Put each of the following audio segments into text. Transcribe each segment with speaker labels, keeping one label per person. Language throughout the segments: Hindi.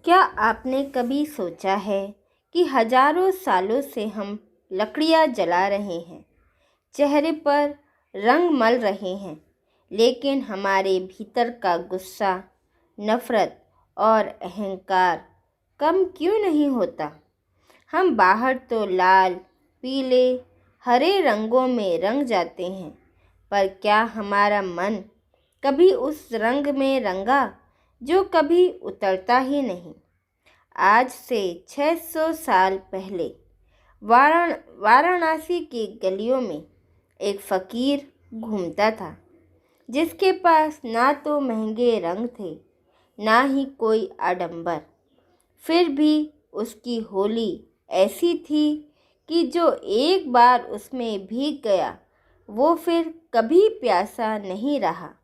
Speaker 1: क्या आपने कभी सोचा है कि हजारों सालों से हम लकड़ियाँ जला रहे हैं, चेहरे पर रंग मल रहे हैं, लेकिन हमारे भीतर का गुस्सा, नफरत और अहंकार कम क्यों नहीं होता? हम बाहर तो लाल, पीले, हरे रंगों में रंग जाते हैं, पर क्या हमारा मन कभी उस रंग में रंगा जो कभी उतरता ही नहीं? आज से 600 साल पहले वाराणसी की गलियों में एक फ़कीर घूमता था, जिसके पास ना तो महंगे रंग थे, ना ही कोई आडंबर। फिर भी उसकी होली ऐसी थी कि जो एक बार उसमें भीग गया, वो फिर कभी प्यासा नहीं रहा।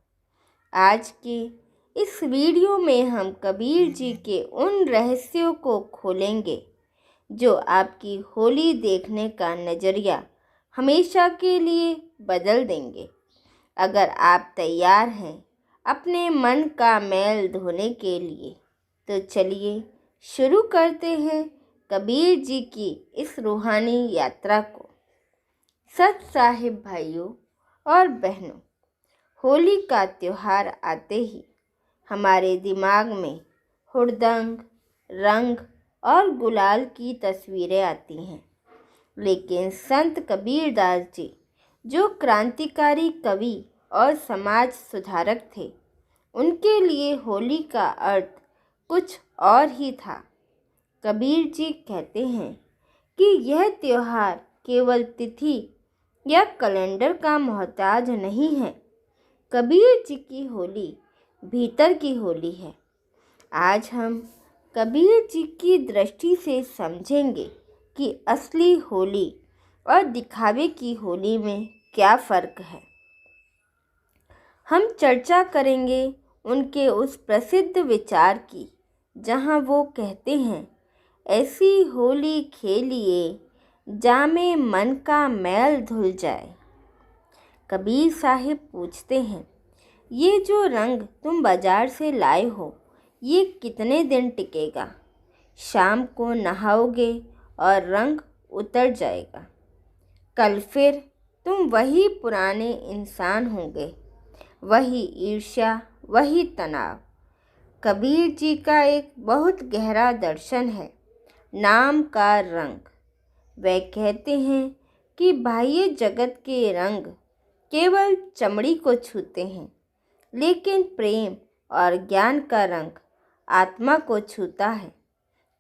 Speaker 1: आज के इस वीडियो में हम कबीर जी के उन रहस्यों को खोलेंगे जो आपकी होली देखने का नज़रिया हमेशा के लिए बदल देंगे। अगर आप तैयार हैं अपने मन का मैल धोने के लिए, तो चलिए शुरू करते हैं कबीर जी की इस रूहानी यात्रा को। सत साहिब भाइयों और बहनों, होली का त्यौहार आते ही हमारे दिमाग में हुड़दंग, रंग और गुलाल की तस्वीरें आती हैं। लेकिन संत कबीरदास जी, जो क्रांतिकारी कवि और समाज सुधारक थे, उनके लिए होली का अर्थ कुछ और ही था। कबीर जी कहते हैं कि यह त्यौहार केवल तिथि या कैलेंडर का मोहताज नहीं है। कबीर जी की होली भीतर की होली है। आज हम कबीर जी की दृष्टि से समझेंगे कि असली होली और दिखावे की होली में क्या फ़र्क है। हम चर्चा करेंगे उनके उस प्रसिद्ध विचार की, जहां वो कहते हैं, ऐसी होली खेलिए जामे मन का मैल धुल जाए। कबीर साहिब पूछते हैं, ये जो रंग तुम बाजार से लाए हो, ये कितने दिन टिकेगा? शाम को नहाओगे और रंग उतर जाएगा। कल फिर तुम वही पुराने इंसान होंगे, वही ईर्ष्या, वही तनाव। कबीर जी का एक बहुत गहरा दर्शन है, नाम का रंग। वे कहते हैं कि बाह्य जगत के रंग केवल चमड़ी को छूते हैं, लेकिन प्रेम और ज्ञान का रंग आत्मा को छूता है।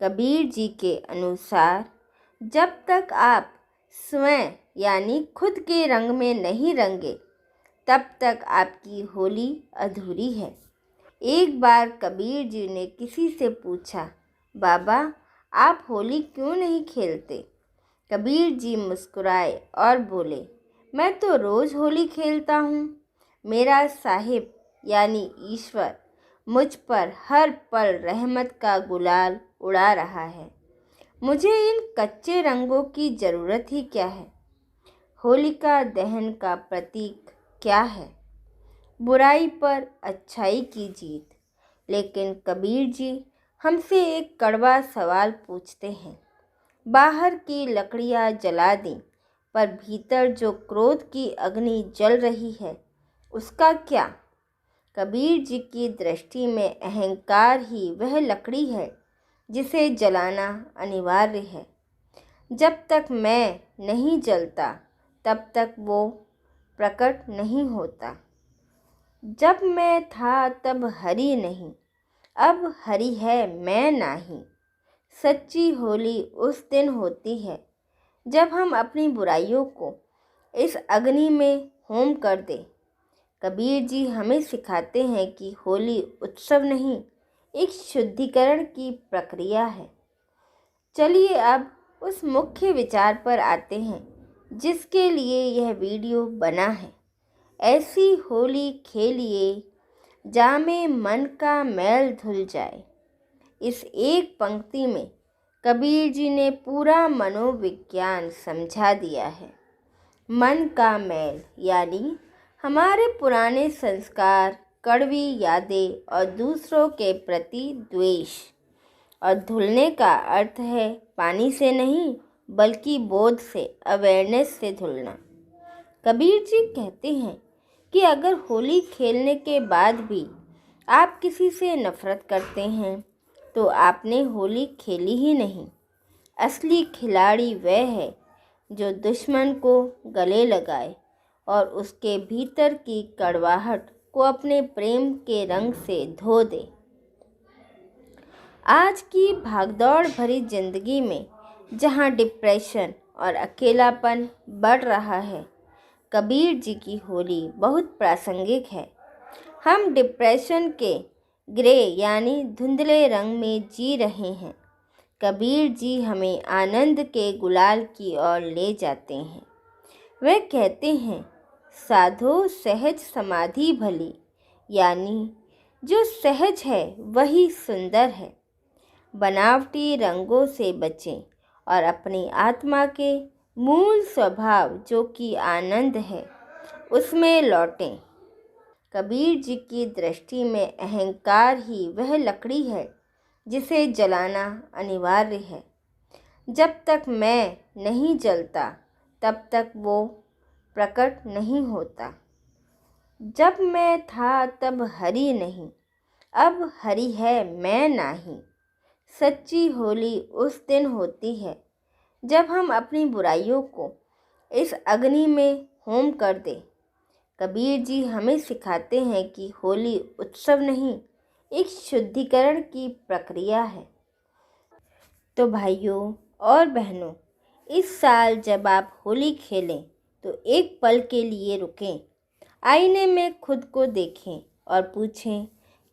Speaker 1: कबीर जी के अनुसार जब तक आप स्वयं यानी खुद के रंग में नहीं रंगे, तब तक आपकी होली अधूरी है। एक बार कबीर जी ने किसी से पूछा, बाबा, आप होली क्यों नहीं खेलते? कबीर जी मुस्कुराए और बोले, मैं तो रोज़ होली खेलता हूँ। मेरा साहिब यानी ईश्वर मुझ पर हर पल रहमत का गुलाल उड़ा रहा है। मुझे इन कच्चे रंगों की ज़रूरत ही क्या है? होलिका दहन का प्रतीक क्या है? बुराई पर अच्छाई की जीत। लेकिन कबीर जी हमसे एक कड़वा सवाल पूछते हैं। बाहर की लकड़ियाँ जला दी, पर भीतर जो क्रोध की अग्नि जल रही है, उसका क्या? कबीर जी की दृष्टि में अहंकार ही वह लकड़ी है जिसे जलाना अनिवार्य है। जब तक मैं नहीं जलता, तब तक वो प्रकट नहीं होता। जब मैं था तब हरि नहीं, अब हरि है मैं नाही। सच्ची होली उस दिन होती है जब हम अपनी बुराइयों को इस अग्नि में होम कर दें। कबीर जी हमें सिखाते हैं कि होली उत्सव नहीं, एक शुद्धिकरण की प्रक्रिया है। चलिए अब उस मुख्य विचार पर आते हैं जिसके लिए यह वीडियो बना है। ऐसी होली खेलिए जामे मन का मैल धुल जाए। इस एक पंक्ति में कबीर जी ने पूरा मनोविज्ञान समझा दिया है। मन का मैल यानी हमारे पुराने संस्कार, कड़वी यादें और दूसरों के प्रति द्वेष, और धुलने का अर्थ है पानी से नहीं बल्कि बोध से, अवेयरनेस से धुलना। कबीर जी कहते हैं कि अगर होली खेलने के बाद भी आप किसी से नफरत करते हैं तो आपने होली खेली ही नहीं। असली खिलाड़ी वह है जो दुश्मन को गले लगाए और उसके भीतर की कड़वाहट को अपने प्रेम के रंग से धो दे। आज की भागदौड़ भरी जिंदगी में जहाँ डिप्रेशन और अकेलापन बढ़ रहा है, कबीर जी की होली बहुत प्रासंगिक है। हम डिप्रेशन के ग्रे यानी धुंधले रंग में जी रहे हैं। कबीर जी हमें आनंद के गुलाल की ओर ले जाते हैं। वे कहते हैं, साधो सहज समाधि भली, यानी जो सहज है वही सुंदर है। बनावटी रंगों से बचें और अपनी आत्मा के मूल स्वभाव जो कि आनंद है उसमें लौटें। कबीर जी की दृष्टि में अहंकार ही वह लकड़ी है जिसे जलाना अनिवार्य है। जब तक मैं नहीं जलता तब तक वो प्रकट नहीं होता। जब मैं था तब हरि नहीं, अब हरि है मैं नाही। सच्ची होली उस दिन होती है जब हम अपनी बुराइयों को इस अग्नि में होम कर दें। कबीर जी हमें सिखाते हैं कि होली उत्सव नहीं, एक शुद्धिकरण की प्रक्रिया है। तो भाइयों और बहनों, इस साल जब आप होली खेलें तो एक पल के लिए रुकें, आईने में खुद को देखें और पूछें,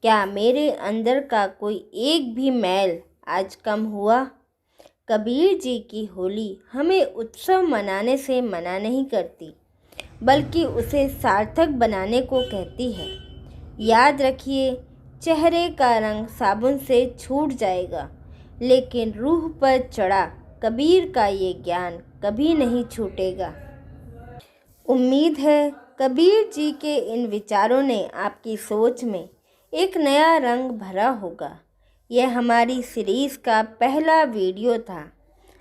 Speaker 1: क्या मेरे अंदर का कोई एक भी मैल आज कम हुआ? कबीर जी की होली हमें उत्सव मनाने से मना नहीं करती, बल्कि उसे सार्थक बनाने को कहती है। याद रखिए, चेहरे का रंग साबुन से छूट जाएगा, लेकिन रूह पर चढ़ा कबीर का ये ज्ञान कभी नहीं छूटेगा। उम्मीद है कबीर जी के इन विचारों ने आपकी सोच में एक नया रंग भरा होगा। यह हमारी सीरीज़ का पहला वीडियो था।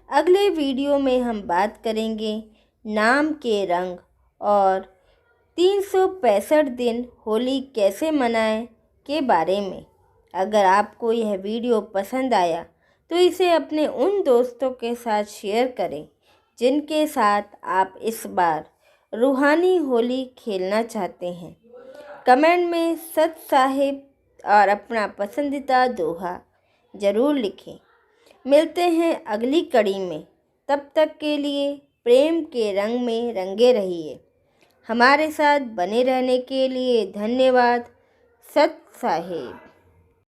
Speaker 1: अगले वीडियो में हम बात करेंगे नाम के रंग और 365 दिन होली कैसे मनाएं के बारे में। अगर आपको यह वीडियो पसंद आया तो इसे अपने उन दोस्तों के साथ शेयर करें जिनके साथ आप इस बार रूहानी होली खेलना चाहते हैं। कमेंट में सत साहिब और अपना पसंदीदा दोहा ज़रूर लिखें। मिलते हैं अगली कड़ी में। तब तक के लिए प्रेम के रंग में रंगे रहिए। हमारे साथ बने रहने के लिए धन्यवाद। सत साहिब।